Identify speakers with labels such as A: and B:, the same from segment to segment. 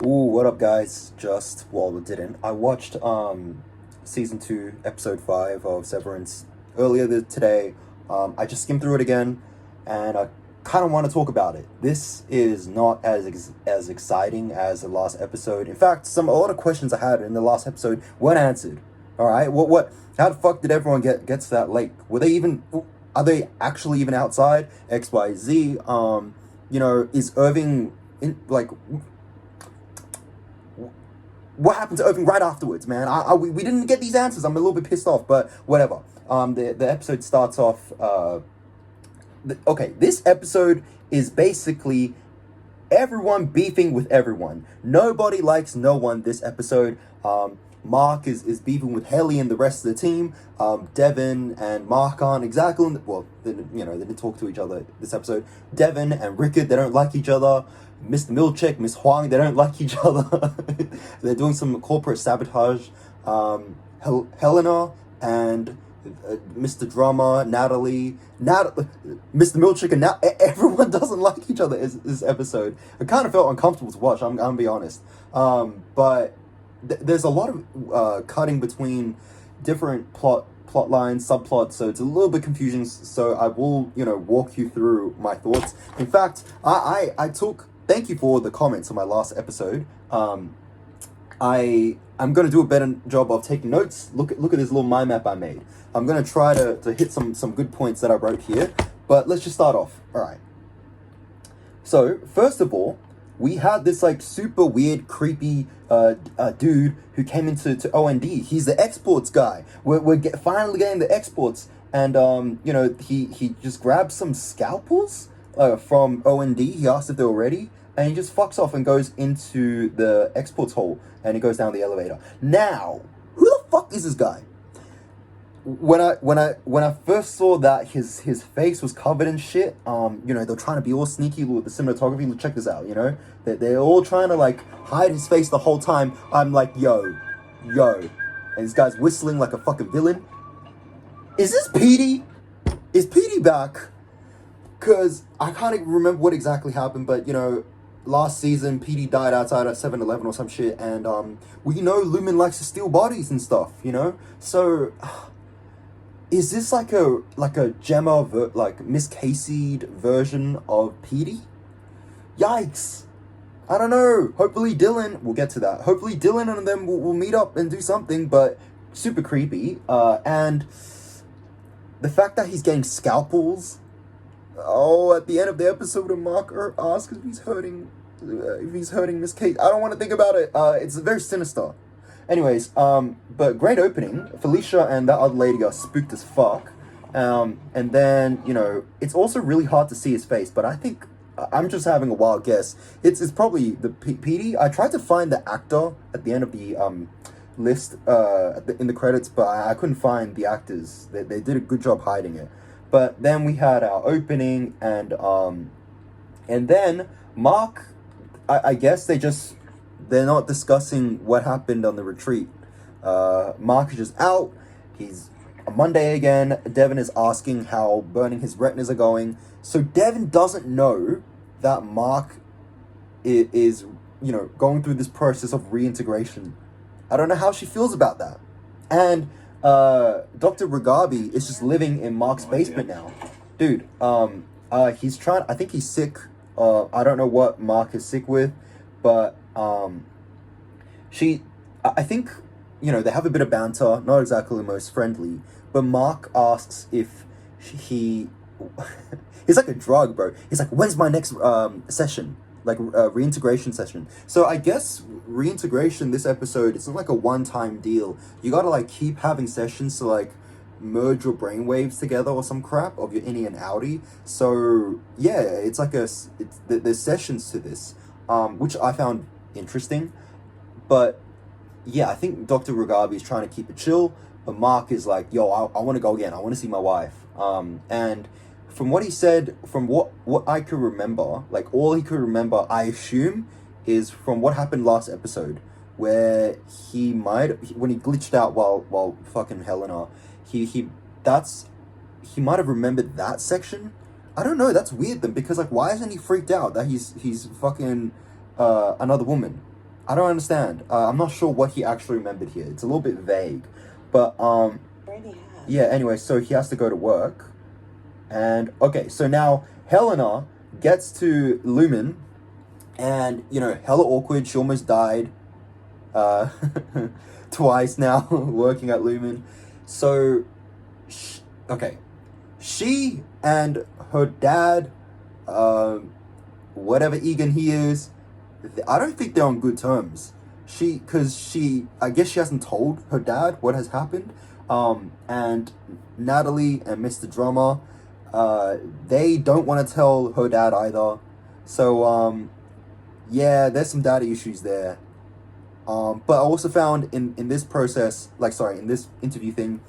A: Ooh, what up, guys? I watched season 2, episode 5 of Severance today. I just skimmed through it again, and I kind of want to talk about it. This is not as exciting as the last episode. In fact, a lot of questions I had in the last episode weren't answered. All right, how the fuck did everyone get to that lake? Are they actually even outside? XYZ. Is Irving what happened to Irving right afterwards, man? We didn't get these answers. I'm a little bit pissed off, but whatever. The episode starts off. This episode is basically everyone beefing with everyone. Nobody likes no one this episode. Mark is beefing with Hellie and the rest of the team. Devon and Mark aren't exactly they didn't talk to each other this episode. Devon and Rickard, they don't like each other. Mr. Milchick, Miss Huang, they don't like each other. They're doing some corporate sabotage. Helena and MrDrummer, Natalie, Mr. Milchick, and everyone doesn't like each other this episode. It kind of felt uncomfortable to watch, I'm gonna be honest. But there's a lot of cutting between different plot lines, subplots, so it's a little bit confusing. So I will, walk you through my thoughts. In fact, thank you for the comments on my last episode. I'm gonna do a better job of taking notes. Look at this little mind map I made. I'm gonna try to hit some good points that I wrote here. But let's just start off. All right. So first of all, we had this super weird, creepy dude who came into OND. He's the exports guy. We're finally getting the exports, and he just grabbed some scalpels from OND. He asked if they were ready, and he just fucks off and goes into the exports hole, and he goes down the elevator. Now, who the fuck is this guy? When I first saw that his face was covered in shit, they're trying to be all sneaky with the cinematography. Check this out, they're all trying to hide his face the whole time. I'm like, yo, and this guy's whistling like a fucking villain. Is this Petey? Is Petey back? Cause I can't even remember what exactly happened, but last season Petey died outside of 7-Eleven or some shit, and we know Lumen likes to steal bodies and stuff, so. Is this like a Gemma, Miss Casey'd version of Petey? Yikes. I don't know. Hopefully Dylan, we'll get to that. Hopefully Dylan and them will meet up and do something, but super creepy. And the fact that he's getting scalpels. Oh, at the end of the episode, a marker asks if he's hurting Miss Kate. I don't want to think about it. It's very sinister. Anyways, but great opening. Felicia and that other lady are spooked as fuck. And then, it's also really hard to see his face, but I think, I'm just having a wild guess. It's probably the Petey. I tried to find the actor at the end of the list in the credits, but I couldn't find the actors. They did a good job hiding it. But then we had our opening, and then Mark, I guess they're not discussing what happened on the retreat. Mark is just out. He's on Monday again. Devon is asking how burning his retinas are going. So Devon doesn't know that Mark is going through this process of reintegration. I don't know how she feels about that. And Dr. Reghabi is just living in Mark's basement now. Dude, I think he's sick. I don't know what Mark is sick with, but I think, they have a bit of banter, not exactly the most friendly, but Mark asks if he's like a drug, bro. He's like, when's my next session? Reintegration session. So I guess reintegration this episode, it's not like a one-time deal. You gotta keep having sessions to merge your brainwaves together or some crap of your innie and outie. So yeah, it's there's sessions to this, which I found interesting. But yeah, I think Dr. Reghabi is trying to keep it chill, but Mark is like, yo, I want to go again. I want to see my wife. And from what he said, from what I could remember, all he could remember, I assume, is from what happened last episode, where when he glitched out while fucking Helena, he might have remembered that section. I don't know, that's weird then, because why isn't he freaked out that he's fucking another woman? I don't understand. I'm not sure what he actually remembered here. It's a little bit vague. But, yeah, anyway, so he has to go to work. And, okay, so now Helena gets to Lumen. And, you know, hella awkward. She almost died. Twice now, working at Lumen. So, okay. She and her dad, whatever Egan he is, I don't think they're on good terms. I guess she hasn't told her dad what has happened. And Natalie and MrDrummer, they don't want to tell her dad either. So, yeah, there's some daddy issues there. But I also found in this process, in this interview thing,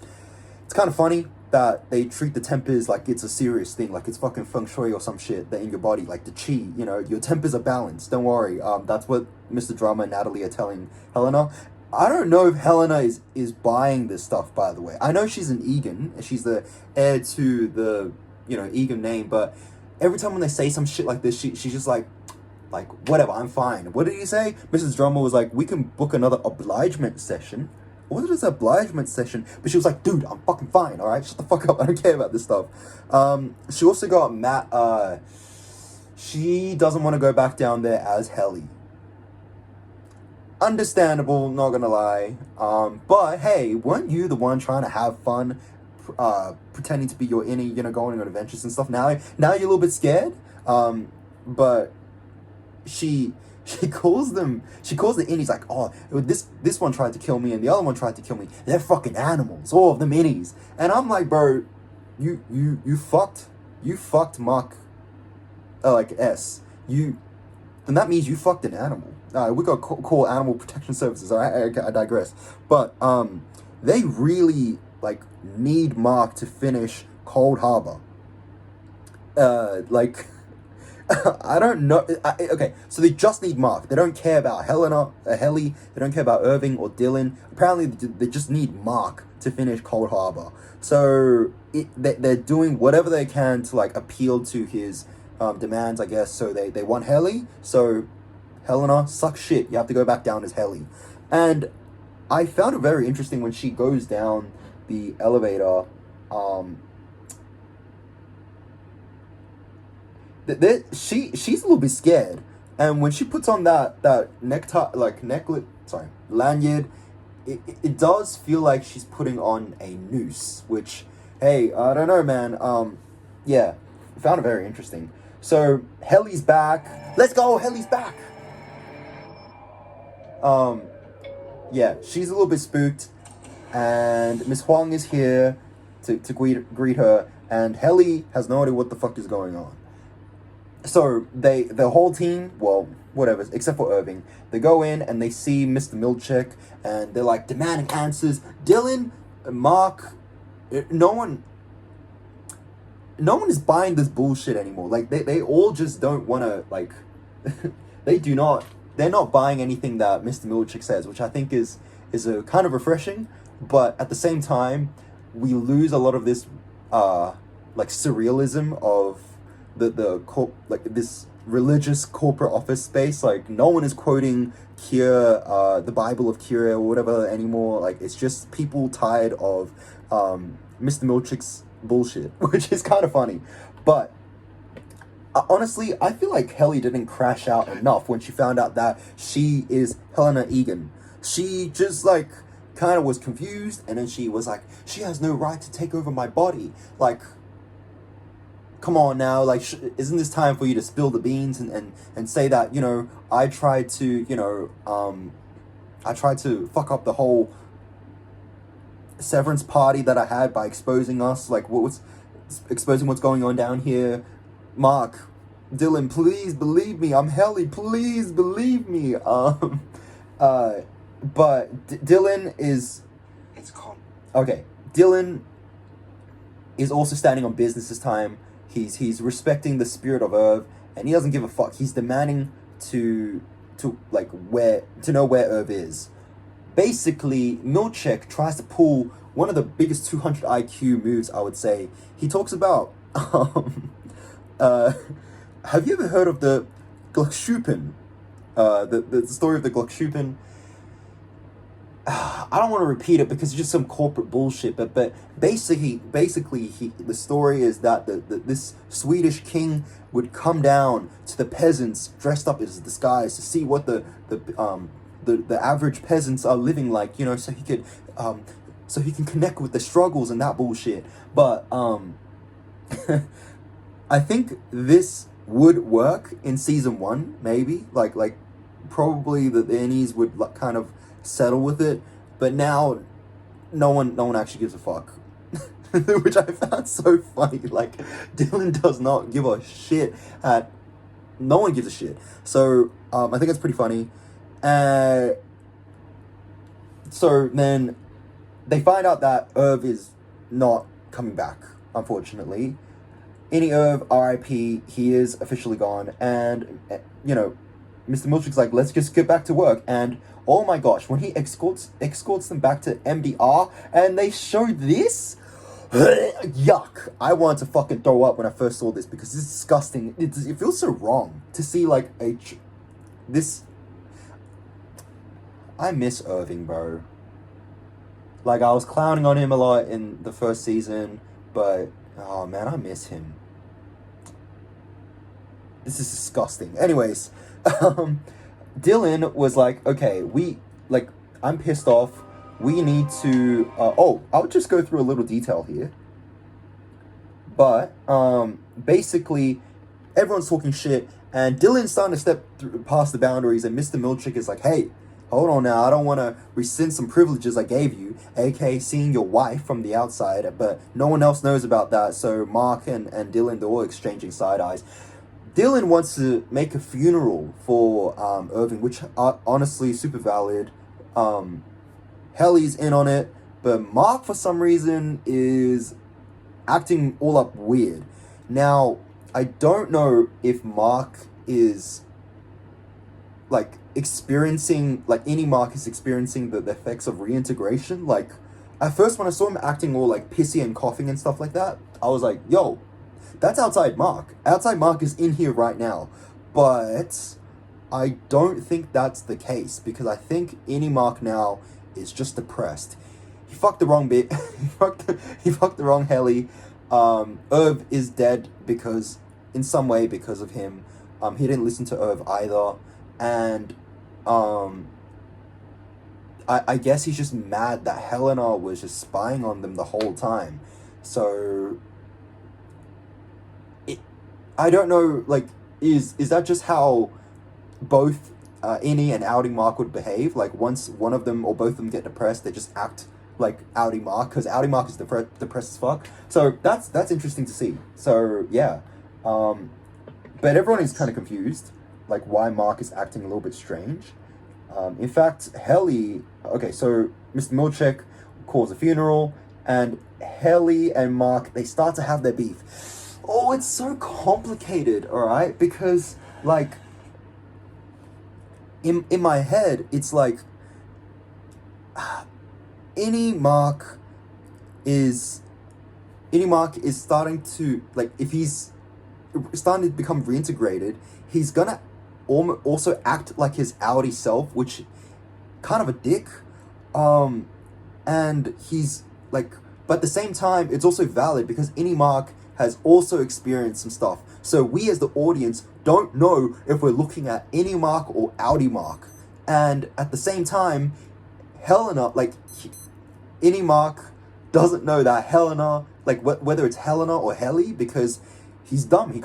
A: it's kind of funny that they treat the tempers like it's a serious thing, like it's fucking feng shui or some shit that in your body, like the chi, you know, your tempers are balanced, don't worry. That's what MrDrummer and Natalie are telling Helena. I don't know if Helena is buying this stuff, by the way. I know she's an Egan, she's the heir to the, you know, Egan name, but every time when they say some shit like this, she's just like, whatever, I'm fine. What did he say? MrDrummer was like, we can book another obligement session. What is an obligement session? But she was like, dude, I'm fucking fine, alright? Shut the fuck up, I don't care about this stuff. She also got Matt, she doesn't want to go back down there as Hellie. Understandable, not gonna lie. But hey, weren't you the one trying to have fun, pretending to be your innie, you know, going on adventures and stuff? Now you're a little bit scared. But she calls the innies like, oh, this one tried to kill me and the other one tried to kill me. They're fucking animals, all of them innies. And I'm like, bro, you fucked Mark, S. Then that means you fucked an animal. We gotta call Animal Protection Services. Alright, I digress. But they really need Mark to finish Cold Harbor. I don't know. Okay, so they just need Mark. They don't care about Helena, Hellie. They don't care about Irving or Dylan. Apparently, they just need Mark to finish Cold Harbor. So they're doing whatever they can to appeal to his demands, I guess. So they want Hellie. So Helena, suck shit. You have to go back down as Hellie. And I found it very interesting when she goes down the elevator. She's a little bit scared, and when she puts on that lanyard, it does feel like she's putting on a noose, which, hey, I don't know, man. Yeah, I found it very interesting. So Hellie's back. Let's go, Hellie's back. Yeah, she's a little bit spooked, and Miss Huang is here to greet her, and Hellie has no idea what the fuck is going on. So the whole team, well, whatever, except for Irving, they go in and they see Mr. Milchick, and they're demanding answers. Dylan, Mark, no one is buying this bullshit anymore. They all just don't want to, they're not buying anything that Mr. Milchick says, which I think is a kind of refreshing, but at the same time, we lose a lot of this, surrealism of this religious corporate office space. No one is quoting KIER, the Bible of KIER or whatever anymore. It's just people tired of Mr. Milchick's bullshit, which is kind of funny. But honestly, I feel like Hellie didn't crash out enough when she found out that she is Helena Egan. She just kind of was confused, and then she was like, she has no right to take over my body. Come on now, isn't this time for you to spill the beans and say that, I tried to fuck up the whole Severance party that I had by exposing us, exposing what's going on down here. Mark, Dylan, please believe me, I'm Hellie, please believe me. But Dylan is...
B: It's calm.
A: Okay, Dylan is also standing on business this time. He's respecting the spirit of Irv, and he doesn't give a fuck. He's demanding to know where Irv is. Basically, Milchick tries to pull one of the biggest 200 IQ moves, I would say. He talks about have you ever heard of the Glückschuppen? the story of the Glockschuppen. I don't want to repeat it because it's just some corporate bullshit, but basically the story is that this Swedish king would come down to the peasants dressed up as disguise to see what the average peasants are living like, you know, so he can connect with the struggles and that bullshit. But I think this would work in season 1, maybe like probably the Innies would kind of settle with it, but now no one actually gives a fuck. Which I found so funny. Like, Dylan does not give a shit at no one gives a shit. So I think it's pretty funny. So then they find out that Irv is not coming back, unfortunately. Any Irv, RIP, he is officially gone. And, you know, Mr. Milchick's like, let's just get back to work. And oh my gosh, when he escorts them back to MDR and they show this, yuck. I wanted to fucking throw up when I first saw this because it's disgusting. It feels so wrong to see like this. I miss Irving, bro. Like, I was clowning on him a lot in the first season, but oh man, I miss him. This is disgusting. Anyways, Dylan was like, okay, I'm pissed off. We need to, I'll just go through a little detail here. But, basically, everyone's talking shit, and Dylan's starting to step past the boundaries, and Mr. Milchick is like, hey, hold on now, I don't want to rescind some privileges I gave you, aka seeing your wife from the outside, but no one else knows about that, so Mark and Dylan, they're all exchanging side eyes. Dylan wants to make a funeral for Irving, which are honestly super valid. Hellie's in on it, but Mark, for some reason, is acting all up weird. Now, I don't know if Mark is, like, experiencing, like, any Mark is experiencing the effects of reintegration. Like, at first when I saw him acting all, like, pissy and coughing and stuff like that, I was like, yo, that's outside Mark. Outside Mark is in here right now. But I don't think that's the case, because I think any Mark now is just depressed. He fucked the wrong bit. he fucked the wrong Hellie. Irv is dead because, in some way, because of him. He didn't listen to Irv either. And I guess he's just mad that Helena was just spying on them the whole time. So I don't know, like, is that just how both Innie and Outie Mark would behave? Like, once one of them or both of them get depressed, they just act like Outie Mark, because Outie Mark is depressed as fuck. So that's interesting to see. So yeah, but everyone is kind of confused, like, why Mark is acting a little bit strange. In fact, Hellie, okay, so Mr. Milchick calls a funeral, and Hellie and Mark, they start to have their beef. Oh, it's so complicated, alright? Because, like, in my head, it's like, Innie Mark is starting to, like, if he's starting to become reintegrated, he's gonna also act like his Outie self, which, kind of a dick. And he's, like, but at the same time, it's also valid, because Innie Mark has also experienced some stuff. So we as the audience don't know if we're looking at Innie Mark or Outie Mark. And at the same time, Helena, like, Innie Mark doesn't know that Helena, like, whether it's Helena or Hellie, because he's dumb. He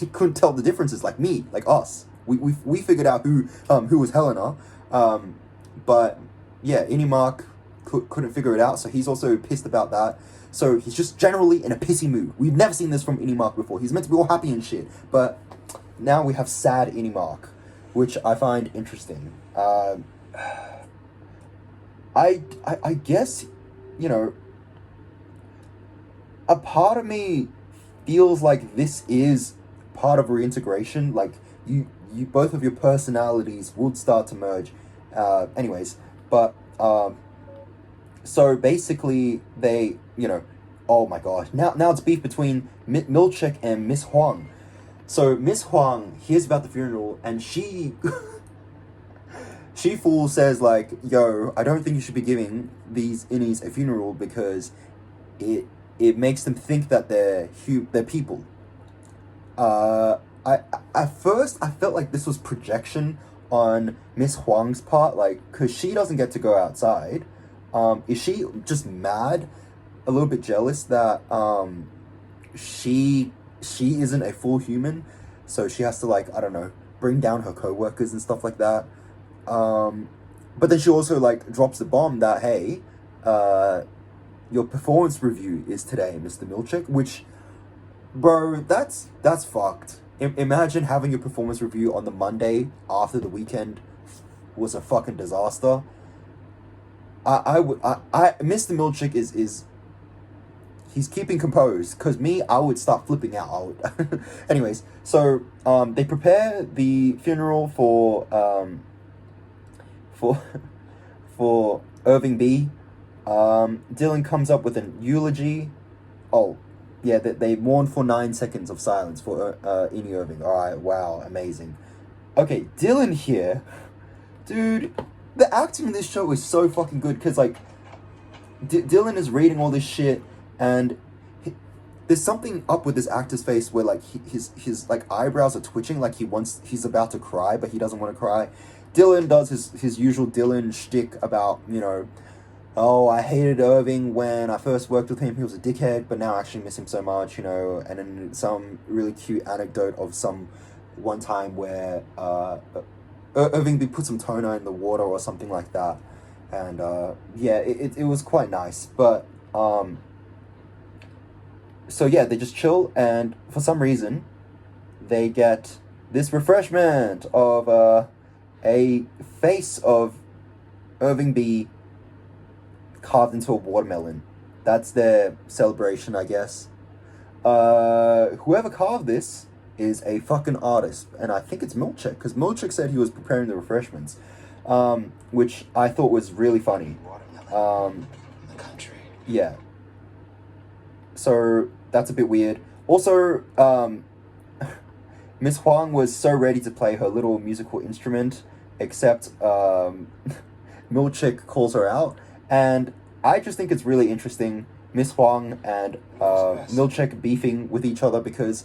A: couldn't tell the differences, like me, like us. We figured out who was Helena. But yeah, Innie Mark couldn't figure it out, so he's also pissed about that. So he's just generally in a pissy mood. We've never seen this from Innie Mark before. He's meant to be all happy and shit, but now we have sad Innie Mark, which I find interesting. I guess, you know, a part of me feels like this is part of reintegration. Like, you both of your personalities would start to merge. Anyways, but so basically they, you know, oh my gosh, now it's beef between Milchick and Miss Huang. So Miss Huang hears about the funeral, and she Chief Fool says, like, yo, I don't think you should be giving these innies a funeral because it makes them think that they're people. At first, I felt like this was projection on Miss Huang's part, like, because she doesn't get to go outside. Is she just mad, a little bit jealous that she isn't a full human, so she has to, like, I don't know, bring down her co-workers and stuff like that. But then she also, like, drops the bomb that, hey, your performance review is today, Mr. Milchick, which, bro, that's fucked. Imagine having your performance review on the Monday after the weekend was a fucking disaster. Mr. Milchick is he's keeping composed, because I would start flipping out. Anyways, so they prepare the funeral for Irving B. Dylan comes up with an eulogy. Oh, yeah, they mourn for 9 seconds of silence for Innie Irving. Alright, wow, amazing. Okay, Dylan here. Dude, the acting in this show is so fucking good, because, like, Dylan is reading all this shit, and there's something up with this actor's face where, like, his like, eyebrows are twitching, like he's about to cry, but he doesn't want to cry. Dylan does his usual Dylan shtick about, you know, oh, I hated Irving when I first worked with him. He was a dickhead, but now I actually miss him so much, you know. And then some really cute anecdote of some one time where Irving put some toner in the water or something like that. And yeah, it was quite nice. But so yeah, they just chill, and for some reason they get this refreshment of a face of Irving B carved into a watermelon. That's their celebration, I guess. Whoever carved this is a fucking artist, and I think it's Milchick, because Milchick said he was preparing the refreshments, which I thought was really funny. Yeah. So that's a bit weird. Also, Miss Huang was so ready to play her little musical instrument, except Milchick calls her out. And I just think it's really interesting, Miss Huang and Milchick beefing with each other, because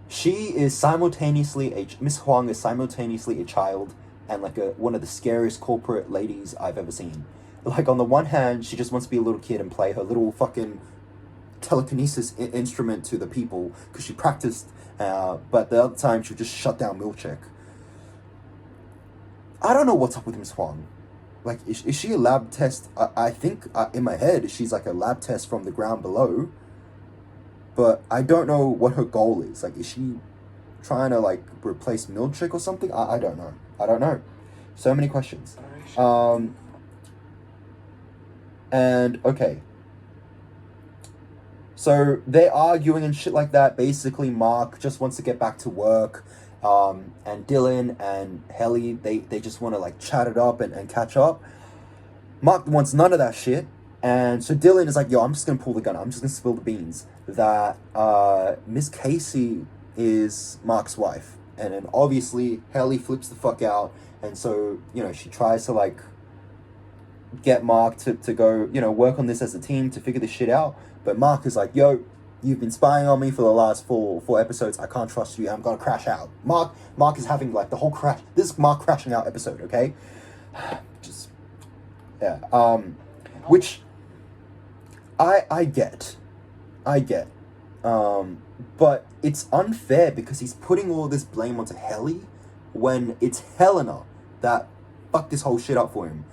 A: Miss Huang is simultaneously a child and, like, one of the scariest corporate ladies I've ever seen. Like, on the one hand, she just wants to be a little kid and play her little fucking telekinesis instrument to the people because she practiced, but the other time she would just shut down Milchick. I don't know what's up with Miss Huang. Like, is she a lab test? I think, in my head, she's like a lab test from the ground below. But I don't know what her goal is. Like, is she trying to, like, replace Milchick or something? I don't know. I don't know. So many questions. And, okay. So, they're arguing and shit like that. Basically, Mark just wants to get back to work. And Dylan and Hellie, they just want to, like, chat it up and catch up. Mark wants none of that shit. And so Dylan is like, yo, I'm just going to pull the gun. I'm just going to spill the beans that Miss Casey is Mark's wife. And then obviously Hellie flips the fuck out. And so, you know, she tries to, like, get Mark to go, you know, work on this as a team to figure this shit out. But Mark is like, yo, you've been spying on me for the last four episodes. I can't trust you. I'm going to crash out. Mark is having, like, the whole crash. This is Mark crashing out episode, okay? Just, yeah. Which I get. But it's unfair because he's putting all this blame onto Hellie when it's Helena that fucked this whole shit up for him.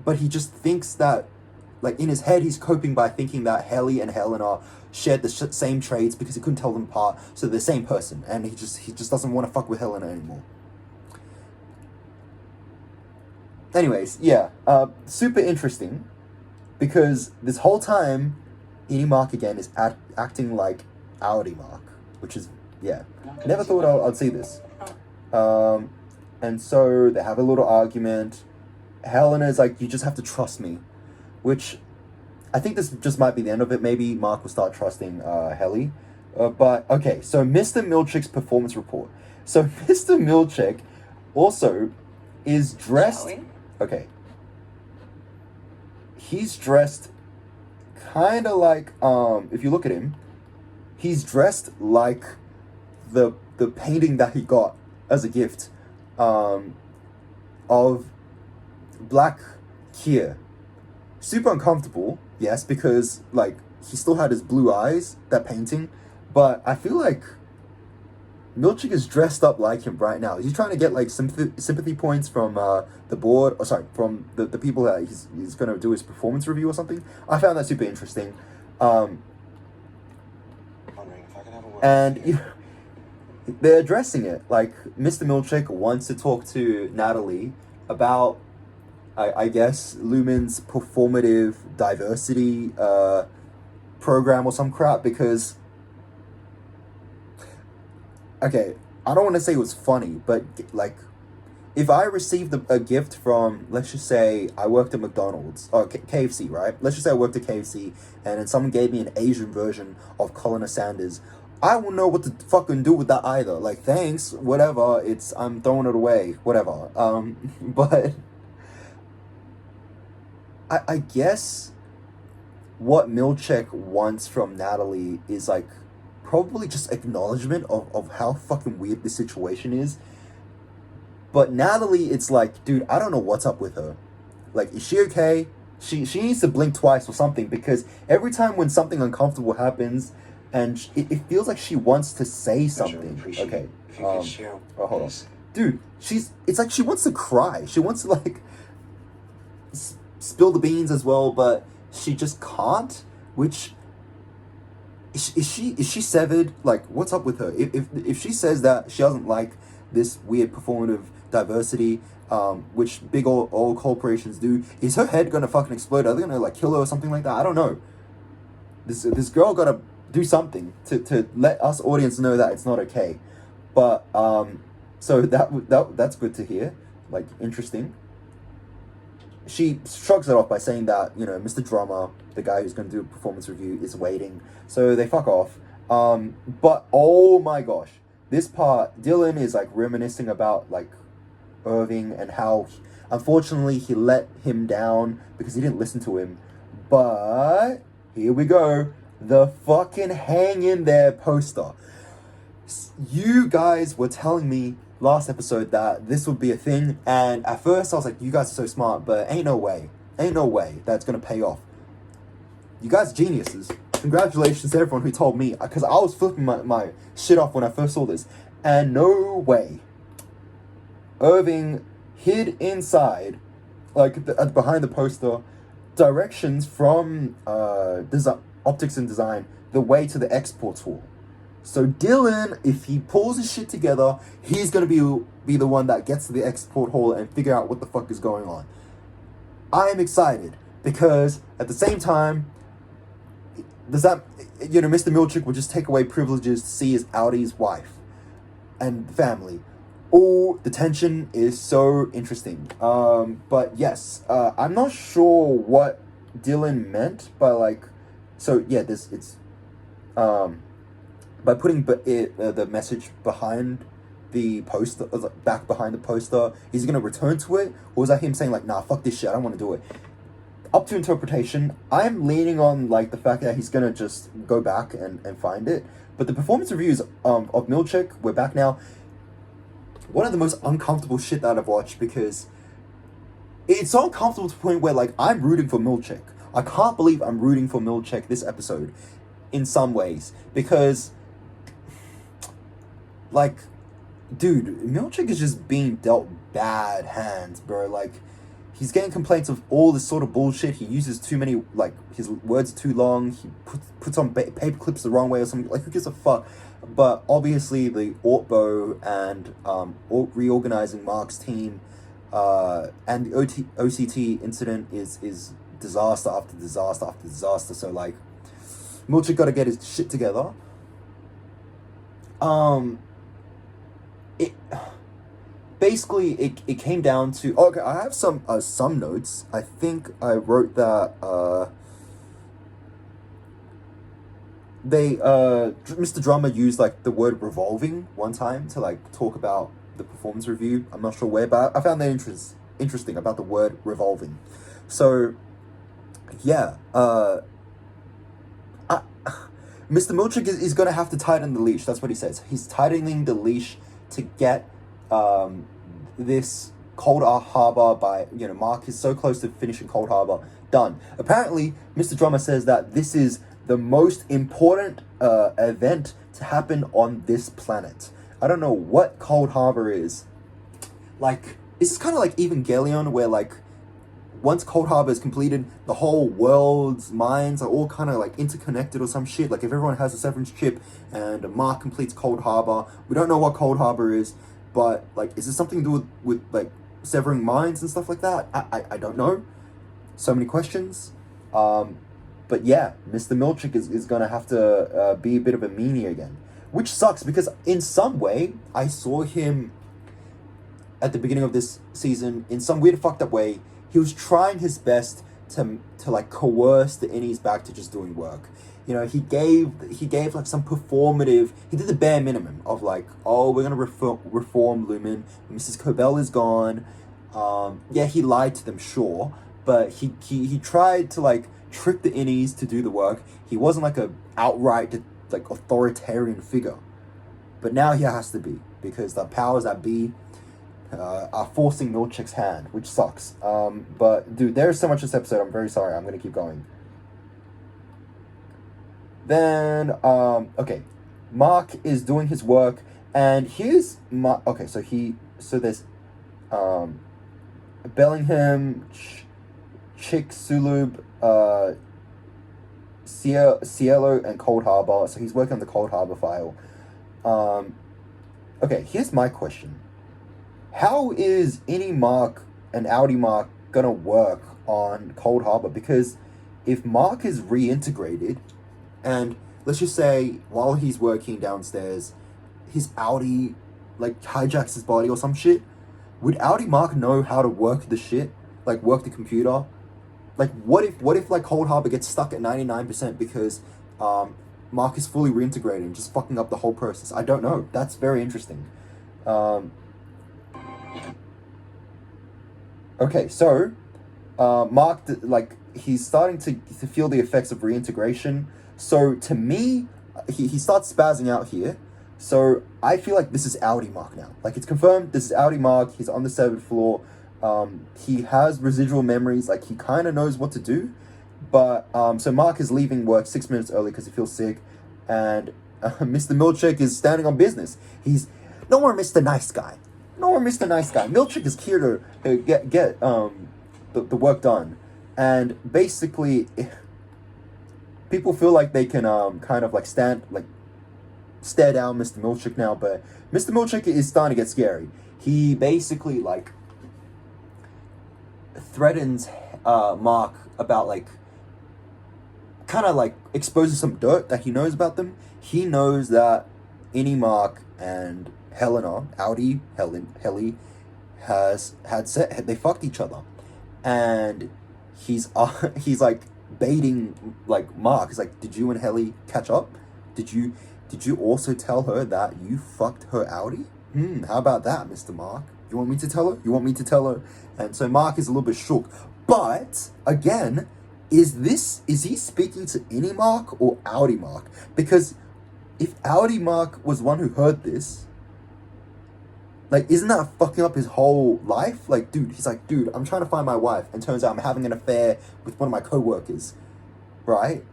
A: But he just thinks that, like, in his head, he's coping by thinking that Hellie and Helena shared the same traits because he couldn't tell them apart, so they're the same person, and he just doesn't want to fuck with Helena anymore. Anyways, yeah, super interesting, because this whole time, Innie Mark again is acting like Outtie Mark, which is, yeah, never thought I'd see this. And so they have a little argument. Helena's like, you just have to trust me, which I think this just might be the end of it. Maybe Mark will start trusting Hellie. But, okay, so Mr. Milchick's performance report. So Mr. Milchick also is dressed... Okay. He's dressed kind of like, if you look at him, he's dressed like the painting that he got as a gift of Black KIER. Super uncomfortable, yes, because, like, he still had his blue eyes, that painting, but I feel like Milchick is dressed up like him right now. He's trying to get, like, sympathy points from the board, or sorry, from the people that he's going to do his performance review or something. I found that super interesting. And you know, they're addressing it. Like, Mr. Milchick wants to talk to Natalie about, I guess, Lumen's performative diversity program or some crap, because... Okay, I don't want to say it was funny, but, like, if I received a gift from, let's just say I worked at McDonald's, or KFC, right? Let's just say I worked at KFC, and then someone gave me an Asian version of Colonel Sanders. I won't know what to fucking do with that either. Like, thanks, whatever, I'm throwing it away, whatever. But I guess what Milchick wants from Natalie is, like, probably just acknowledgement of how fucking weird this situation is. But Natalie, it's like, dude, I don't know what's up with her. Like, is she okay? She needs to blink twice or something, because every time when something uncomfortable happens, and it feels like she wants to say something. Okay. Oh, hold on. Dude, it's like she wants to cry. She wants to, like, spill the beans as well, but she just can't, which... Is she severed? Like, what's up with her? If she says that she doesn't like this weird performative diversity, which big old corporations do, is her head gonna fucking explode? Are they gonna, like, kill her or something like that? I don't know. This girl gotta do something to let us audience know that it's not okay. But so that's good to hear. Like, interesting. She shrugs it off by saying that, you know, MrDrummer, the guy who's going to do a performance review, is waiting. So they fuck off. But, oh my gosh. This part, Dylan is, like, reminiscing about, like, Irving and how, unfortunately, he let him down because he didn't listen to him. But, here we go. The fucking hang in there poster. You guys were telling me last episode that this would be a thing, and at first I was like, you guys are so smart, but ain't no way that's gonna pay off. You guys are geniuses. Congratulations to everyone who told me, because I was flipping my shit off when I first saw this, and no way. Irving hid inside, like, behind the poster, directions from optics and design, the way to the export tool. So Dylan, if he pulls his shit together, he's going to be the one that gets to the export hall and figure out what the fuck is going on. I am excited because at the same time, does that, you know, Mr. Milchick would just take away privileges to see his Outtie's wife and family. Oh, the tension is so interesting. But yes, I'm not sure what Dylan meant by, like, so yeah, by putting the message behind the poster, back behind the poster, is he going to return to it? Or is that him saying, like, nah, fuck this shit, I don't want to do it? Up to interpretation. I'm leaning on, like, the fact that he's going to just go back and find it. But the performance reviews of Milchick, we're back now. One of the most uncomfortable shit that I've watched, because it's so uncomfortable to the point where, like, I'm rooting for Milchick. I can't believe I'm rooting for Milchick this episode in some ways, because... like, dude, Milchick is just being dealt bad hands, bro. Like, he's getting complaints of all this sort of bullshit. He uses too many, like, his words are too long. He puts on paper clips the wrong way or something. Like, who gives a fuck? But obviously, the Ortbo and reorganizing Mark's team and the OCT incident is disaster after disaster after disaster. So, like, Milchick got to get his shit together. It came down to, okay, I have some notes. I think I wrote that Mr. Drummer used, like, the word revolving one time to, like, talk about the performance review. I'm not sure where, but I found that interesting about the word revolving. So, yeah, Mr. Milchick is going to have to tighten the leash. That's what he says. He's tightening the leash to get this Cold Harbor by, Mark is so close to finishing Cold Harbor done. Apparently, MrDrummer says that this is the most important event to happen on this planet. I don't know what Cold Harbor is. Like, this is kind of like Evangelion, where, like, once Cold Harbor is completed, the whole world's minds are all kind of, like, interconnected or some shit. Like, if everyone has a Severance chip and Mark completes Cold Harbor, we don't know what Cold Harbor is, but, like, is this something to do with like, severing minds and stuff like that? I don't know. So many questions. But yeah, Mr. Milchick is going to have to be a bit of a meanie again. Which sucks, because in some way, I saw him at the beginning of this season, in some weird fucked up way, he was trying his best to like coerce the innies back to just doing work. He gave like some performative, he did the bare minimum of like, oh, we're going to reform Lumen, Mrs. Cobell is gone. Yeah, he lied to them, sure, but he tried to like trick the innies to do the work. He wasn't like a outright like authoritarian figure, but now he has to be, because the powers that be are forcing Milchick's hand, which sucks. But dude, there's so much this episode. I'm very sorry. I'm gonna keep going. Then okay, Mark is doing his work, and here's okay. So there's Bellingham, Chicxulub, Cielo, and Cold Harbor. So he's working on the Cold Harbor file. Okay, here's my question. How is any Mark and Outtie Mark gonna work on Cold Harbor? Because if Mark is reintegrated, and let's just say while he's working downstairs, his Outtie like hijacks his body or some shit, would Outtie Mark know how to work the shit? Like work the computer? Like what if like Cold Harbor gets stuck at 99% because Mark is fully reintegrated and just fucking up the whole process? I don't know. That's very interesting. Okay, so Mark, like, he's starting to feel the effects of reintegration. So to me, he starts spazzing out here. So I feel like this is Outtie Mark now. Like, it's confirmed this is Outtie Mark. He's on the 7th floor. He has residual memories. Like, he kind of knows what to do. But so Mark is leaving work 6 minutes early because he feels sick. And Mr. Milchick is standing on business. He's no more Mr. Nice Guy. No more Mr. Nice Guy. Milchick is here to get the work done. And basically, people feel like they can kind of like stare down Mr. Milchick now, but Mr. Milchick is starting to get scary. He basically like threatens Mark about like kind of like exposes some dirt that he knows about them. He knows that Mark and Helena, Outtie, Hellie, they fucked each other, and he's like baiting like Mark. He's like, did you and Hellie catch up? Did you also tell her that you fucked her Outtie? How about that, Mr. Mark? You want me to tell her? You want me to tell her? And so Mark is a little bit shook. But again, is he speaking to any Mark or Outtie Mark? Because if Outtie Mark was one who heard this, like, isn't that fucking up his whole life? Like, he's like, dude, I'm trying to find my wife, and turns out I'm having an affair with one of my co-workers, right?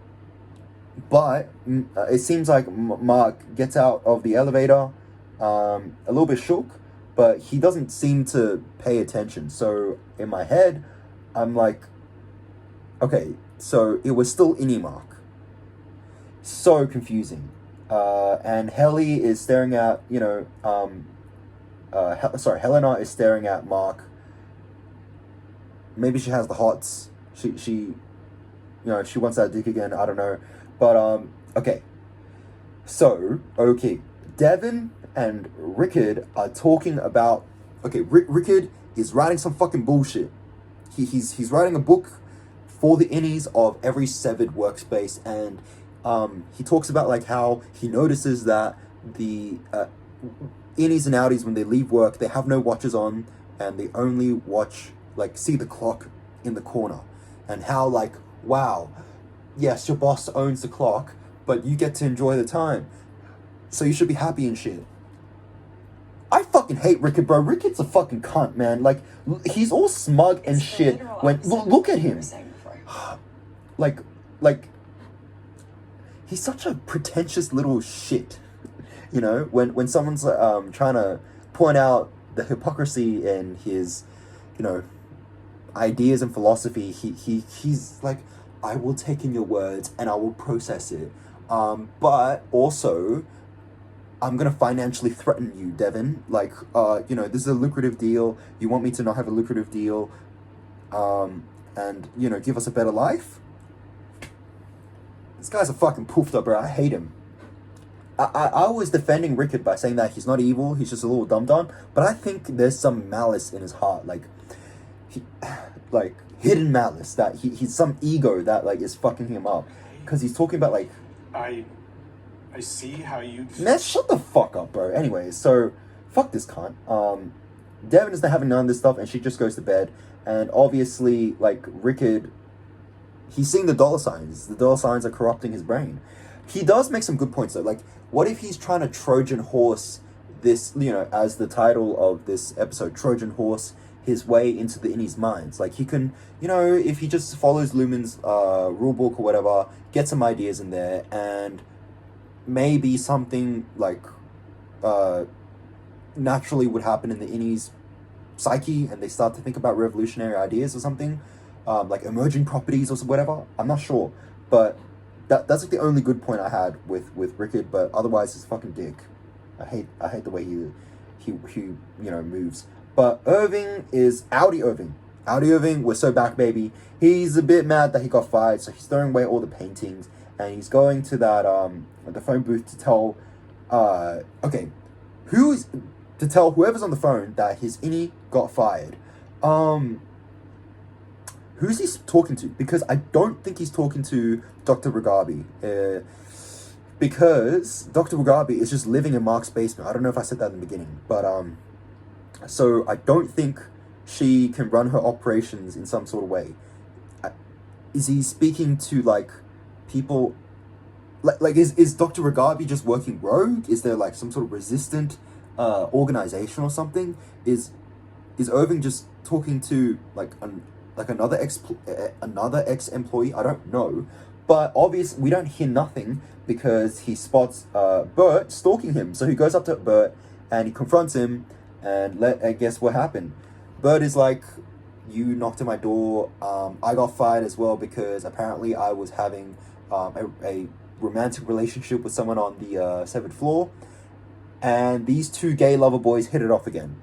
A: But it seems like Mark gets out of the elevator, a little bit shook, but he doesn't seem to pay attention. So in my head, I'm like, okay, so it was still Mark. So confusing. And Hellie is staring at, Helena is staring at Mark. Maybe she has the hots. She wants that dick again. I don't know. But, okay. So, okay. Devon and Rickard are talking about... Okay, Rickard is writing some fucking bullshit. He's writing a book for the innies of every severed workspace, and he talks about, like, how he notices that innies and outies, when they leave work, they have no watches on, and they only watch, like, see the clock in the corner. And how, like, wow, yes, your boss owns the clock, but you get to enjoy the time. So you should be happy and shit. I fucking hate Rickard, bro. Rickard's a fucking cunt, man. Like, he's all smug and shit. When look at him. Like, he's such a pretentious little shit. You know, when someone's trying to point out the hypocrisy in his, you know, ideas and philosophy, he's like, I will take in your words and I will process it. But also, I'm gonna financially threaten you, Devon. Like, you know, this is a lucrative deal. You want me to not have a lucrative deal, and, you know, give us a better life? This guy's a fucking poofed up, bro. I hate him. I was defending Rickard by saying that he's not evil, he's just a little dum-dum, but I think there's some malice in his heart, like hidden malice, that he's some ego that, like, is fucking him up, because he's talking about, like,
B: I see how you...
A: Man, shut the fuck up, bro. Anyways, so, fuck this cunt. Devon is not having none of this stuff, and she just goes to bed, and obviously, like, Rickard, he's seeing the dollar signs. The dollar signs are corrupting his brain. He does make some good points, though. Like, what if he's trying to Trojan horse this, you know, as the title of this episode, Trojan horse his way into the innies' minds? Like, he can, you know, if he just follows Lumen's rulebook or whatever, get some ideas in there, and maybe something, like, naturally would happen in the innies' psyche, and they start to think about revolutionary ideas or something, like emerging properties or whatever. I'm not sure, but that's like the only good point I had with Rickard. But otherwise, he's fucking dick. I hate the way he you know, moves. But Irving is Outtie Irving. We're so back, baby. He's a bit mad that he got fired, so he's throwing away all the paintings, and he's going to that the phone booth to tell to tell whoever's on the phone that his innie got fired. Who's he talking to? Because I don't think he's talking to Dr. Reghabi. Because Dr. Reghabi is just living in Mark's basement. I don't know if I said that in the beginning, but so I don't think she can run her operations in some sort of way. Is he speaking to, like, people? Like is Dr. Reghabi just working rogue? Is there, like, some sort of resistant organization or something? Is Irving just talking to, like, another ex-employee? I don't know, but obviously we don't hear nothing, because he spots Burt stalking him. So he goes up to Burt and he confronts him, and guess what happened? Burt is like, you knocked on my door. I got fired as well because apparently I was having a romantic relationship with someone on the 7th floor, and these two gay lover boys hit it off again.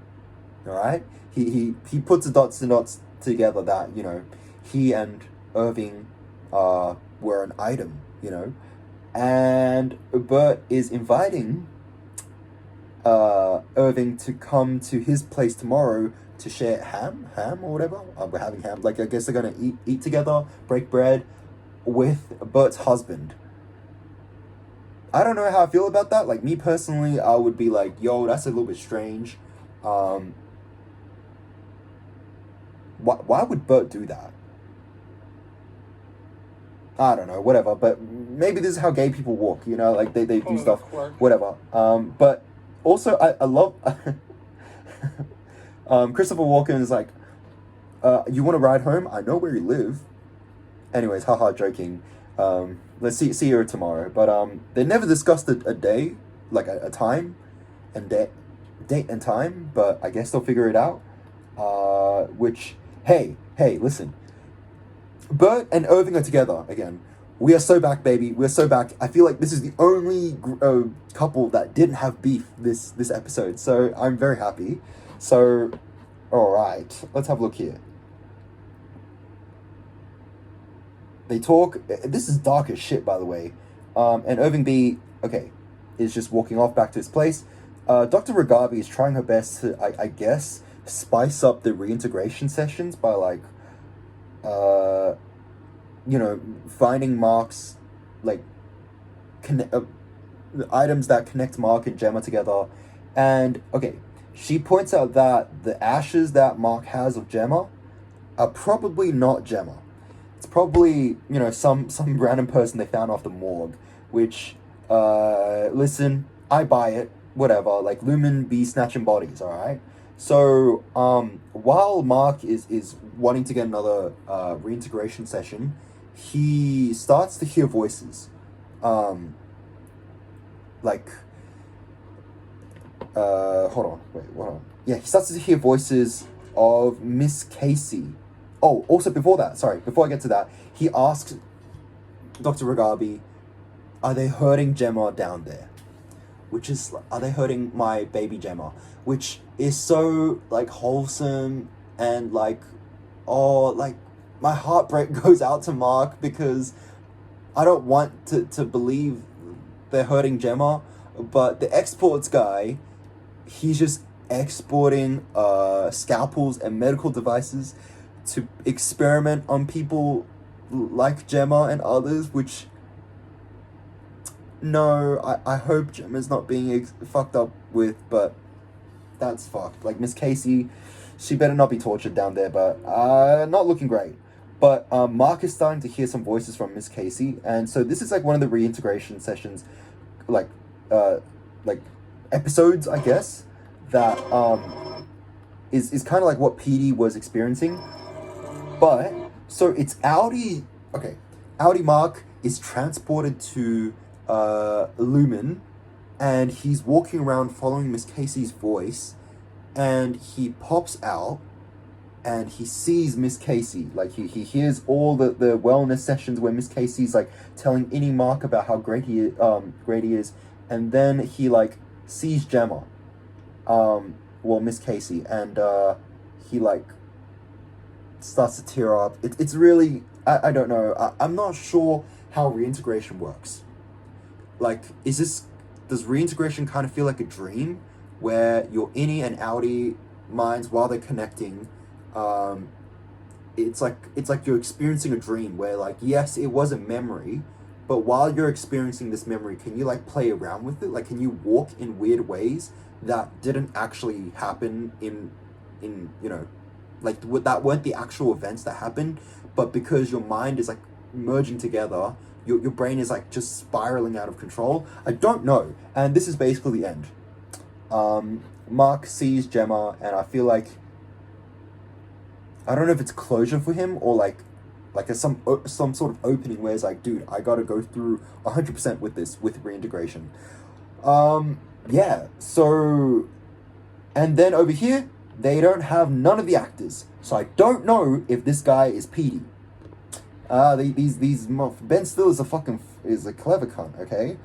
A: All right, he puts the dots and dots together that, you know, he and Irving were an item, you know, and Burt is inviting Irving to come to his place tomorrow to share ham or whatever. We're having ham. Like, I guess they're gonna eat together, break bread with Burt's husband. I don't know how I feel about that. Like, me personally, I would be like, yo, that's a little bit strange. Why would Burt do that? I don't know, whatever. But maybe this is how gay people walk, you know? Like, they do stuff, whatever. But also, I love... Christopher Walken is like, you want to ride home? I know where you live. Anyways, haha, joking. Let's see you tomorrow. But they never discussed a day, like a time, and date and time. But I guess they'll figure it out. Which, hey, listen. Burt and Irving are together again. We are so back, baby. We're so back. I feel like this is the only couple that didn't have beef this episode. So I'm very happy. So, all right, let's have a look here. They talk. This is dark as shit, by the way. And Irving B, is just walking off back to his place. Dr. Reghabi is trying her best to, I guess, spice up the reintegration sessions by, like, finding Mark's, like, items that connect Mark and Gemma together, And okay, she points out that the ashes that Mark has of Gemma are probably not Gemma. It's probably, you know, some random person they found off the morgue, which, listen, I buy it, whatever, like, Lumen be snatching bodies, alright? So, while Mark is wanting to get another, reintegration session, he starts to hear voices, like, hold on. Yeah, he starts to hear voices of Miss Casey. Oh, also before I get to that, he asks Dr. Reghabi, are they hurting Gemma down there? Which is, are they hurting my baby Gemma? Which is so, like, wholesome and, like, oh, like, my heartbreak goes out to Mark because I don't want to believe they're hurting Gemma, but the exports guy, he's just exporting scalpels and medical devices to experiment on people like Gemma and others, which, no, I hope Gemma's not being fucked up with, but that's fucked. Like, Miss Casey, she better not be tortured down there, but not looking great. But Mark is starting to hear some voices from Miss Casey, and so this is like one of the reintegration sessions, like episodes, I guess, that is kind of like what PD was experiencing. But so it's Outtie. Okay, Outtie Mark is transported to Lumen, and he's walking around following Miss Casey's voice, and he pops out and he sees Miss Casey. Like, he hears all the wellness sessions where Miss Casey's like telling any Mark about how great he is, and then he like sees Gemma, Miss Casey, and he like starts to tear up. It's really, I don't know, I'm not sure how reintegration works. Like, does reintegration kind of feel like a dream where your innie and outie minds, while they're connecting, it's like you're experiencing a dream where, like, yes, it was a memory, but while you're experiencing this memory, can you like play around with it? Like, can you walk in weird ways that didn't actually happen in you know, like, that weren't the actual events that happened, but because your mind is like merging together, your brain is like just spiraling out of control? I don't know. And this is basically the end. Mark sees Gemma, and I feel like, I don't know if it's closure for him or like some sort of opening where it's like, dude, I gotta go through 100% with this, with reintegration. Yeah, so, and then over here, they don't have none of the actors, so I don't know if this guy is PD. Ben Stiller is a clever cunt, okay?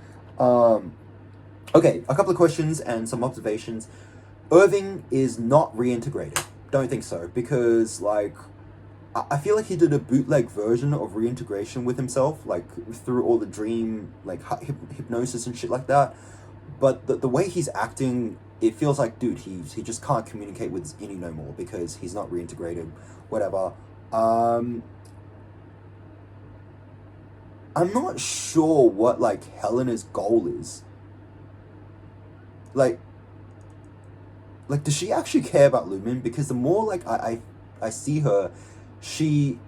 A: Okay, a couple of questions and some observations. Irving is not reintegrated. Don't think so, because, like, I feel like he did a bootleg version of reintegration with himself, like, through all the dream, like, hypnosis and shit like that. But the way he's acting, it feels like, dude, he just can't communicate with his innie no more because he's not reintegrated, whatever. I'm not sure what, like, Helena's goal is. Like, does she actually care about Lumen? Because the more, like, I see her, she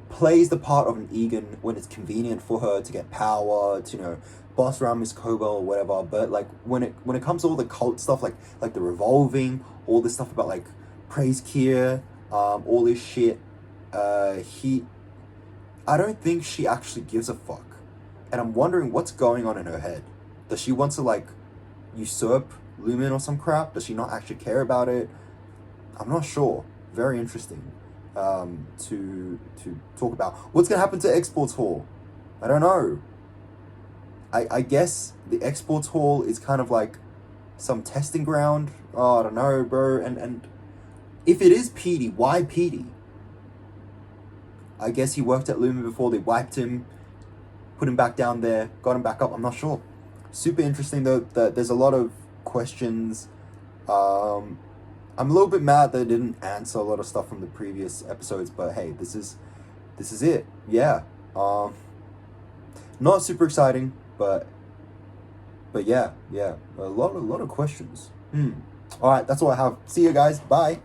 A: plays the part of an Egan when it's convenient for her to get power, to, you know, boss around Miss Cobell or whatever. But, like, when it comes to all the cult stuff, like the revolving, all this stuff about, like, praise KIER, all this shit, I don't think she actually gives a fuck. And I'm wondering what's going on in her head. Does she want to, like, usurp Lumen or some crap? Does she not actually care about it? I'm not sure. Very interesting to talk about. What's gonna happen to Exports Hall? I don't know. I guess the Exports Hall is kind of like some testing ground. Oh, I don't know, bro. And if it is PD, why PD? I guess he worked at Lumen before they wiped him, put him back down there, got him back up. I'm not sure. Super interesting though. There's a lot of questions. I'm a little bit mad that I didn't answer a lot of stuff from the previous episodes, but hey, this is it. Yeah. Not super exciting, but yeah, a lot of questions. All right, that's all I have. See you guys. Bye.